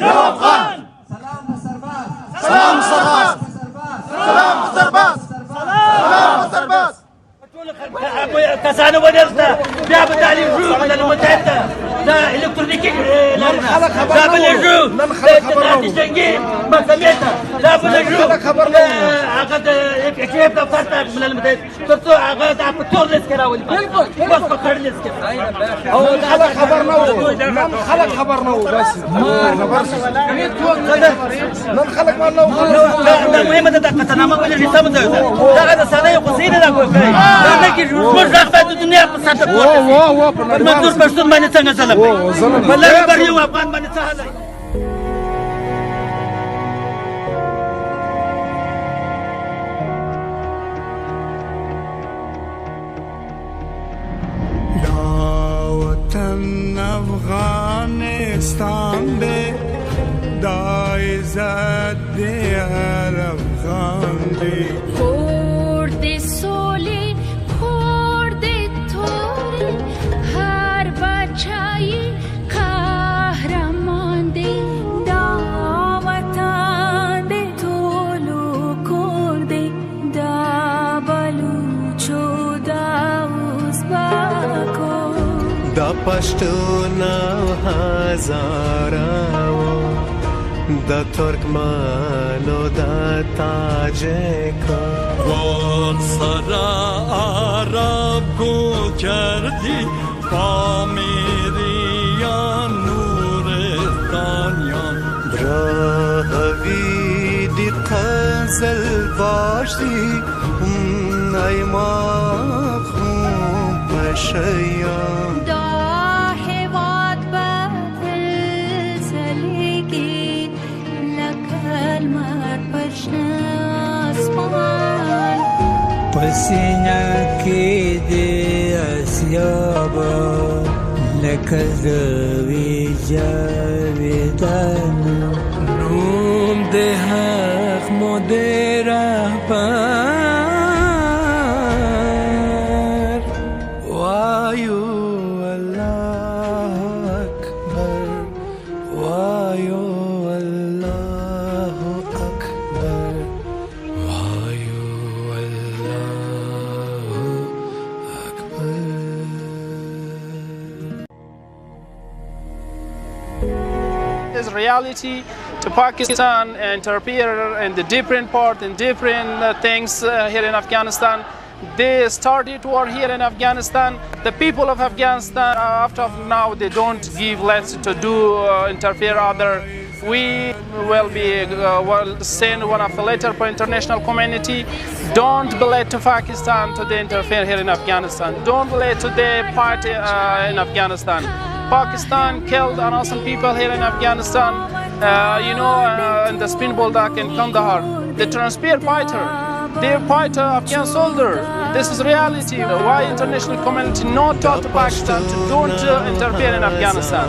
يا افغان سلام سرباز سلام سرباز سلام سرباز سلام سرباز كسانو ودلتا بیا به تعلیم شو ملل متحده دا الکترونیکی دا بلجو دا جنگی محکمه دا بلجو هغه د اکیب دفتر ته ملل متحده ترڅو هغه د پټول لیست کراولي بس په کړل لیست کې او دا خبر نه وو نن خلک خبر نه وو بس نن خلک ما نه وو دا مهمه ده قطنامه ولې سم ده دا د سړی قصیده دا کوي دا نه کې موږ راځو د دنیا په ساته کوو مزدور پښتون باندې څنګه ظلم بلې بر یو افغان باندې څه حل وطن افغانستان دے دا عزت دے ہر افغان دے خور دے سولی خور دے توری ہر بچائی قهرمان دے دا وطن دے تولو کور دے دا بلوچو دا ازباکو دا پشتون هزاره دا ترکمن و دا تاجک وقت سر عرب گل کردی پامیریان نورستانیان براهوی دی قزل باشدی ای مخوم پشیان پسینه کې دې اسیابا لکه زوی جاویدان نوم دې حق مو دې رهبر وایو الله اکبر وایو الله اکبر وایو Is reality to Pakistan interfere in the different part and different things here in Afghanistan. They started war here in Afghanistan. The people of Afghanistan after now they don't give less to do interfere other. We will be send one of the letter for international community. Don't be led to Pakistan to they interfere here in Afghanistan. Don't be led to the fight in Afghanistan. Pakistan killed innocent people here in Afghanistan. In the spin bulldog in Kandahar. The transparent fighter. They fight Afghan soldier. This is reality. Why international community not taught Pakistan to don't interfere in Afghanistan?